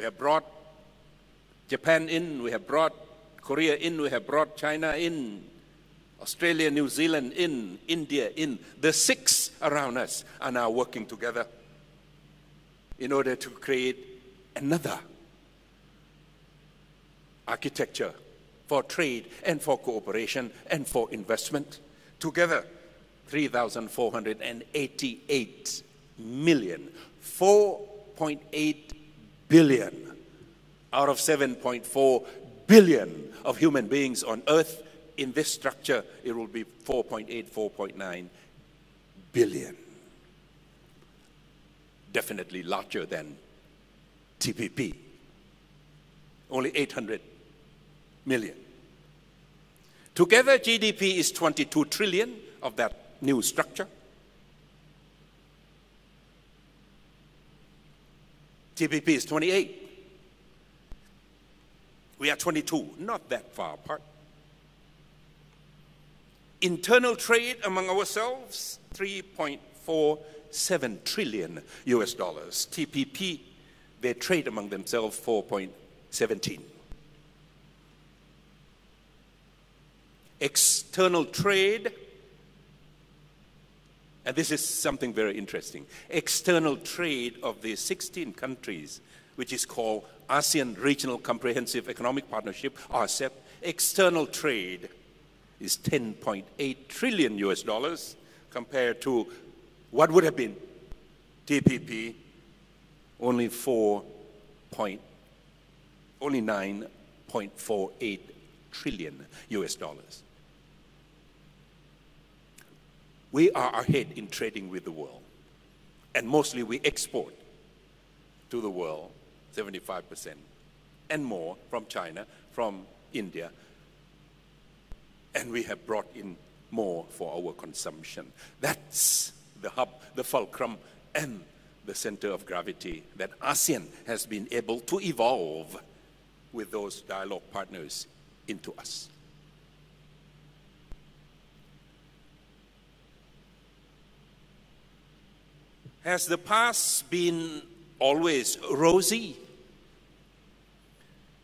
We have brought Japan in, we have brought Korea in, we have brought China in, Australia, New Zealand in, India in. The 6 around us are now working together in order to create another architecture for trade and for cooperation and for investment. Together, 3,488 million, 4.8 billion out of 7.4 billion of human beings on earth. In this structure, it will be 4.8, 4.9 billion. Definitely larger than TPP. Only 800 million. Together, GDP is 22 trillion of that new structure. TPP is 28. We are 22, not that far apart. Internal trade among ourselves, 3.47 trillion US dollars. TPP, they trade among themselves 4.17. External trade, and this is something very interesting. External trade of the 16 countries, which is called ASEAN Regional Comprehensive Economic Partnership, RCEP, external trade is 10.8 trillion US dollars compared to what would have been TPP, only 9.48 trillion US dollars. We are ahead in trading with the world, and mostly we export to the world 75% and more from China, from India, and we have brought in more for our consumption. That's the hub, the fulcrum, and the center of gravity that ASEAN has been able to evolve with those dialogue partners into us. Has the past been always rosy?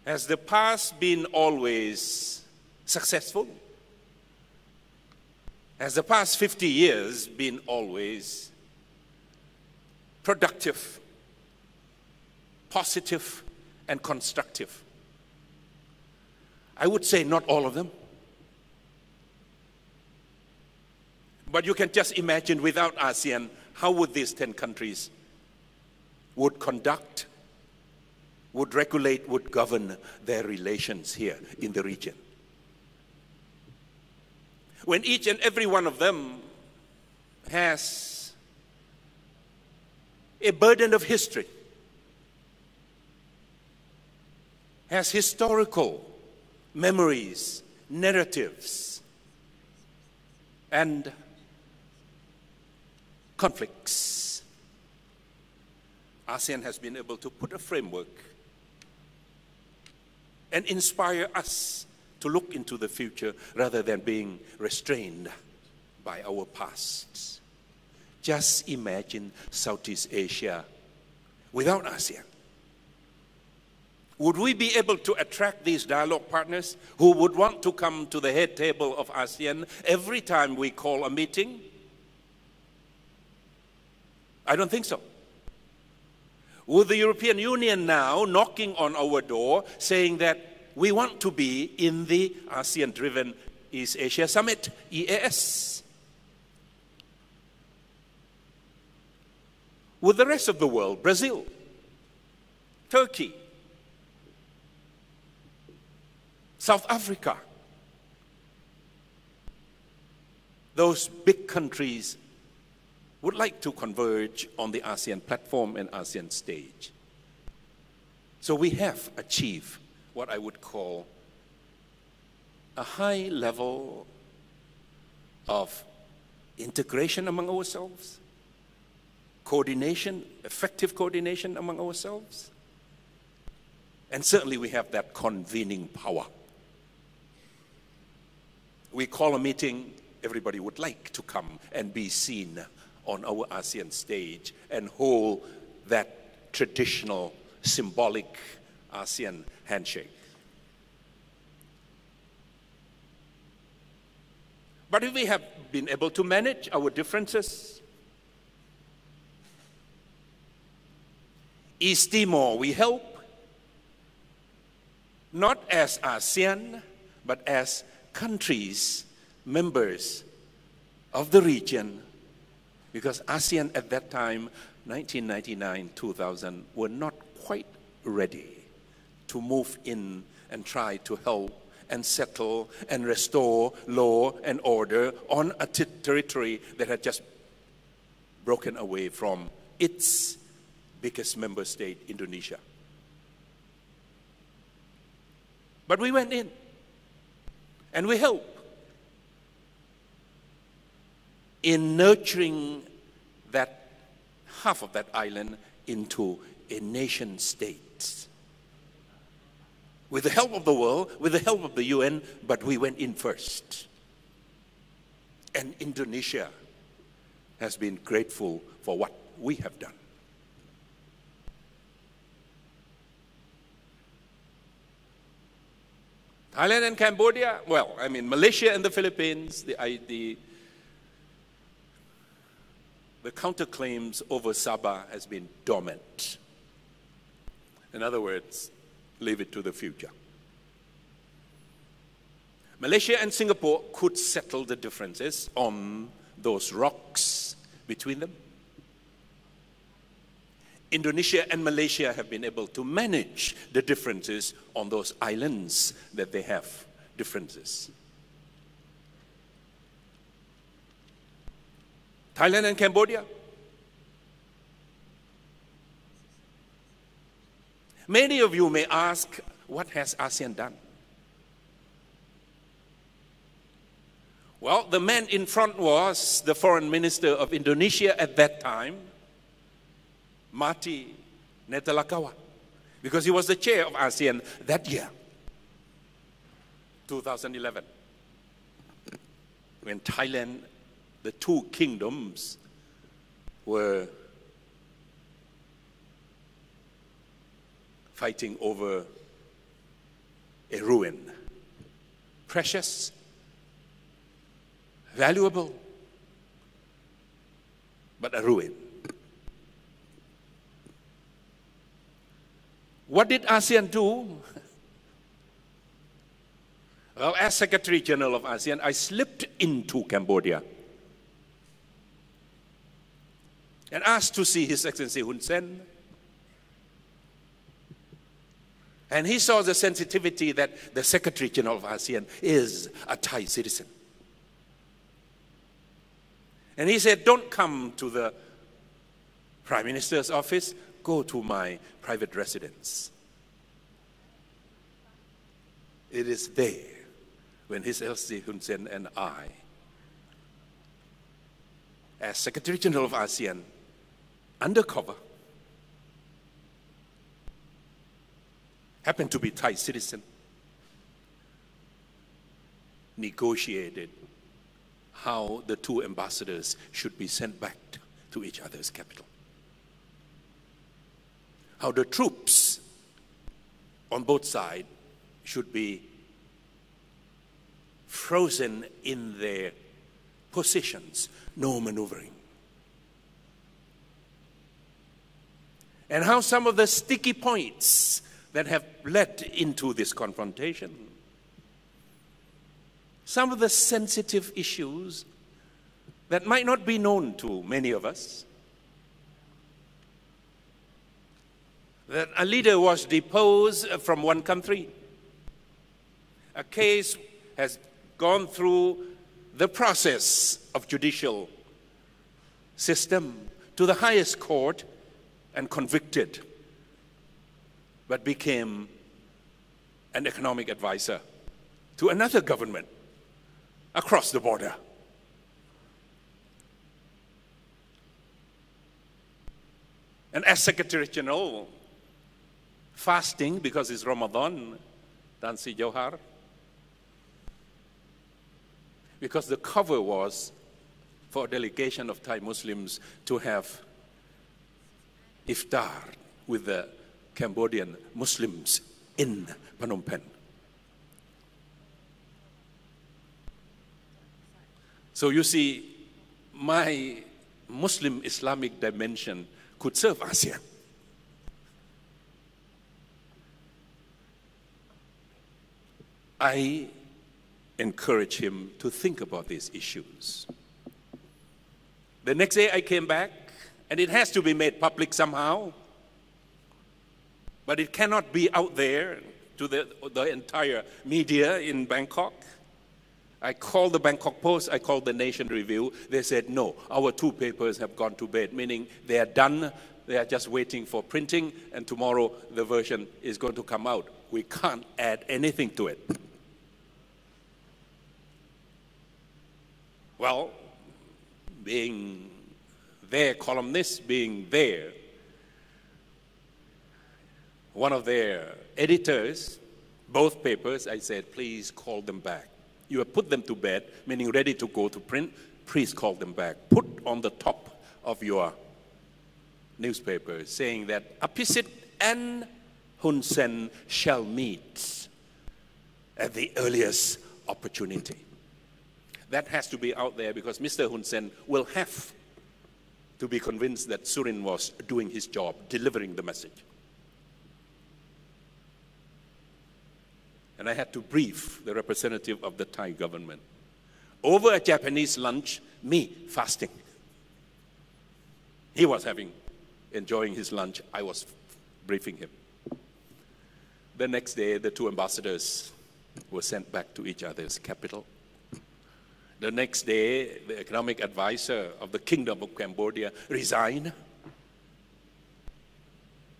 Has the past been always successful? Has the past 50 years been always productive, positive, and constructive? I would say not all of them. But you can just imagine without ASEAN, how would these 10 countries would conduct, would regulate, would govern their relations here in the region? When each and every one of them has a burden of history, has historical memories, narratives, and conflicts, ASEAN has been able to put a framework and inspire us to look into the future rather than being restrained by our past. Just imagine Southeast Asia without ASEAN. Would we be able to attract these dialogue partners who would want to come to the head table of ASEAN every time we call a meeting? I don't think so. Would the European Union now knocking on our door saying that we want to be in the ASEAN-driven East Asia Summit, EAS? Would the rest of the world, Brazil, Turkey, South Africa, those big countries would like to converge on the ASEAN platform and ASEAN stage? So we have achieved what I would call a high level of integration among ourselves, coordination, effective coordination among ourselves, and certainly we have that convening power. We call a meeting, everybody would like to come and be seen on our ASEAN stage and hold that traditional symbolic ASEAN handshake. But if we have been able to manage our differences, East Timor we help, not as ASEAN, but as countries, members of the region, because ASEAN at that time, 1999, 2000, were not quite ready to move in and try to help and settle and restore law and order on a territory that had just broken away from its biggest member state, Indonesia. But we went in and we helped in nurturing that half of that island into a nation state. With the help of the world, with the help of the UN, but we went in first. And Indonesia has been grateful for what we have done. Thailand and Cambodia, well, I mean, Malaysia and the Philippines, the counterclaims over Sabah has been dormant. In other words, leave it to the future. Malaysia and Singapore could settle the differences on those rocks between them. Indonesia and Malaysia have been able to manage the differences on those islands that they have differences. Thailand and Cambodia. Many of you may ask, what has ASEAN done? Well, the man in front was the foreign minister of Indonesia at that time, Marty Netolakawa, because he was the chair of ASEAN that year, 2011, when Thailand, the two kingdoms, were fighting over a ruin. Precious, valuable, but a ruin. What did ASEAN do? Well, as Secretary General of ASEAN, I slipped into Cambodia and asked to see His Excellency Hun Sen. And he saw the sensitivity that the Secretary General of ASEAN is a Thai citizen. And he said, don't come to the Prime Minister's office, go to my private residence. It is there when His Excellency Hun Sen and I, as Secretary General of ASEAN, undercover, happened to be Thai citizen, negotiated how the two ambassadors should be sent back to each other's capital. How the troops on both sides should be frozen in their positions, no maneuvering. And how some of the sticky points that have led into this confrontation, some of the sensitive issues that might not be known to many of us, that a leader was deposed from one country. A case has gone through the process of judicial system to the highest court and convicted, but became an economic advisor to another government across the border. And as Secretary General, fasting because it's Ramadan, Tan Sri Johar, because the cover was for a delegation of Thai Muslims to have iftar with the Cambodian Muslims in Phnom Penh. So you see, my Muslim Islamic dimension could serve ASEAN. I encourage him to think about these issues. The next day I came back, and it has to be made public somehow, but it cannot be out there to the entire media in Bangkok. I called the Bangkok Post, I called the Nation Review. They said, no, our 2 papers have gone to bed, meaning they are done, they are just waiting for printing, and tomorrow the version is going to come out. We can't add anything to it. Well, being their columnist, being there, one of their editors, both papers, I said, please call them back. You have put them to bed, meaning ready to go to print, please call them back. Put on the top of your newspaper saying that Apisit and Hun Sen shall meet at the earliest opportunity. That has to be out there because Mr. Hun Sen will have to be convinced that Surin was doing his job, delivering the message. And I had to brief the representative of the Thai government. Over a Japanese lunch, me fasting. He was enjoying his lunch. I was briefing him. The next day, the 2 ambassadors were sent back to each other's capital. The next day, the economic advisor of the Kingdom of Cambodia resigned. A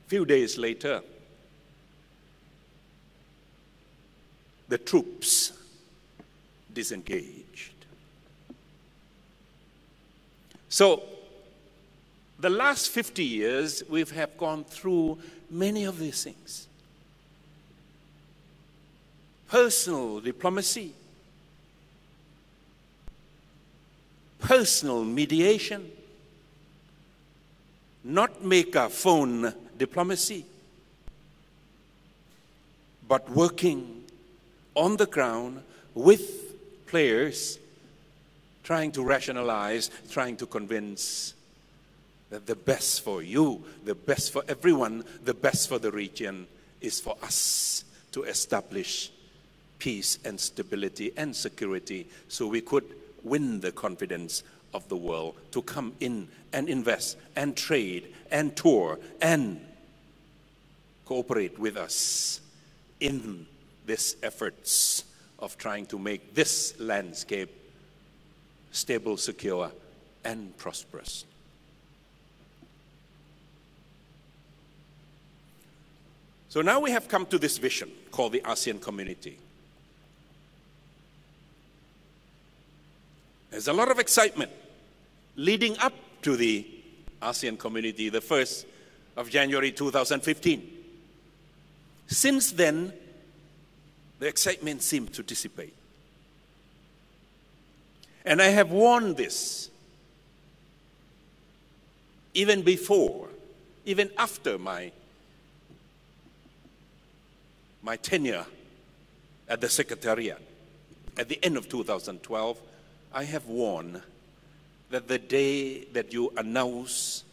few days later, the troops disengaged. So, the last 50 years, we have gone through many of these things. Personal diplomacy, personal mediation, not megaphone diplomacy, but working on the ground with players, trying to rationalize, trying to convince that the best for you, the best for everyone, the best for the region is for us to establish peace and stability and security so we could win the confidence of the world to come in and invest and trade and tour and cooperate with us in these efforts of trying to make this landscape stable, secure, and prosperous. So now we have come to this vision called the ASEAN community. There's a lot of excitement leading up to the ASEAN community, the 1st of January 2015. Since then, the excitement seemed to dissipate. And I have warned this even before, even after my tenure at the Secretariat. At the end of 2012, I have warned that the day that you announce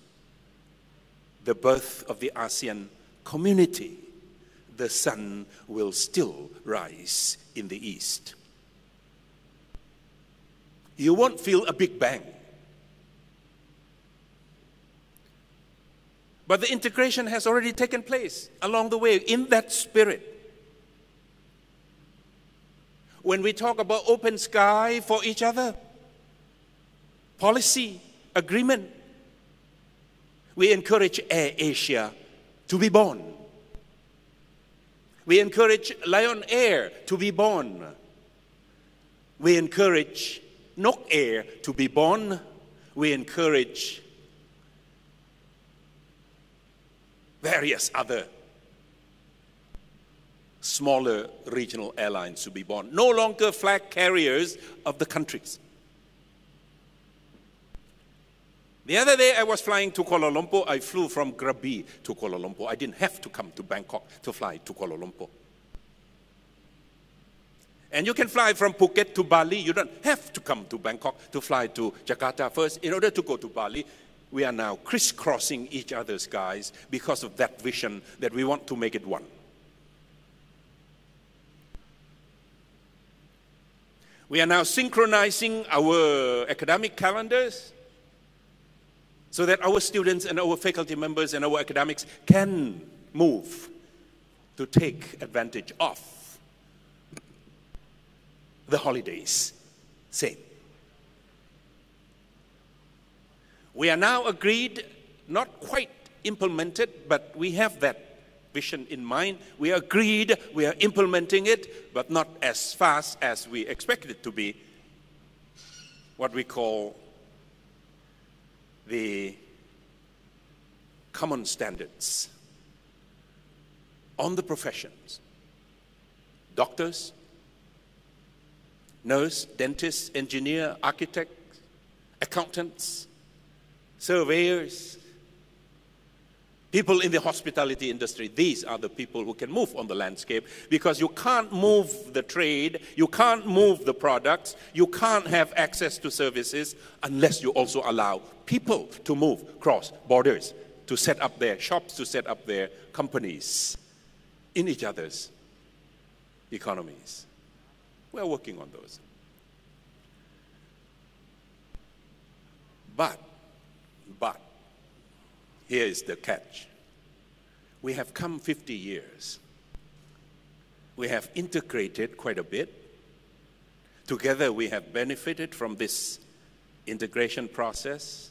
the birth of the ASEAN community, the sun will still rise in the east. You won't feel a big bang. But the integration has already taken place along the way in that spirit. When we talk about open sky for each other, policy, agreement, we encourage Air Asia to be born. We encourage Lion Air to be born. We encourage Nok Air to be born. We encourage various other smaller regional airlines to be born. No longer flag carriers of the countries. The other day I was flying to Kuala Lumpur. I flew from Krabi to Kuala Lumpur. I didn't have to come to Bangkok to fly to Kuala Lumpur. And you can fly from Phuket to Bali. You don't have to come to Bangkok to fly to Jakarta first. In order to go to Bali, we are now crisscrossing each other's skies because of that vision that we want to make it one. We are now synchronizing our academic calendars so that our students and our faculty members and our academics can move to take advantage of the holidays. Same. We are now agreed, not quite implemented, but we have that vision in mind. We agreed, we are implementing it, but not as fast as we expected it to be. What we call the common standards on the professions. Doctors, nurse, dentist, engineer, architects, accountants, surveyors, people in the hospitality industry. These are the people who can move on the landscape, because you can't move the trade, you can't move the products, you can't have access to services unless you also allow people to move cross borders, to set up their shops, to set up their companies in each other's economies. We are working on those. But, here is the catch. We have come 50 years. We have integrated quite a bit. Together we have benefited from this integration process.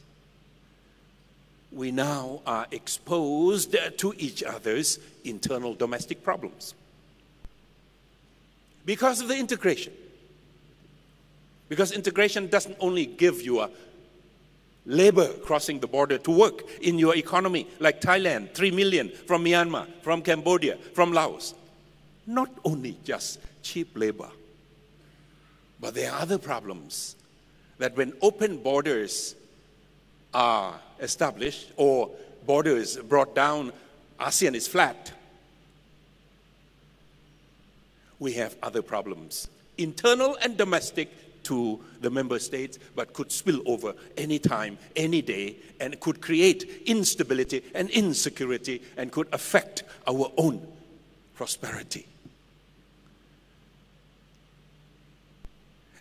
We now are exposed to each other's internal domestic problems because of the integration. Because integration doesn't only give you a labor crossing the border to work in your economy, like Thailand, 3 million from Myanmar, from Cambodia, from Laos. Not only just cheap labor, but there are other problems that when open borders are established or borders brought down, ASEAN is flat. We have other problems, internal and domestic, to the member states, but could spill over any time, any day, and could create instability and insecurity and could affect our own prosperity.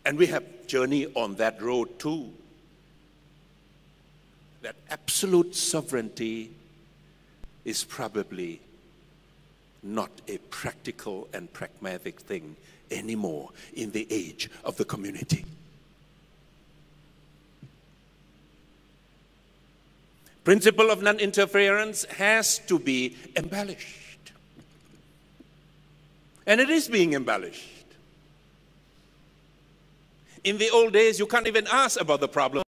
And we have journeyed on that road too. That absolute sovereignty is probably not a practical and pragmatic thing anymore in the age of the community. Principle of non-interference has to be embellished. And it is being embellished. In the old days, you can't even ask about the problem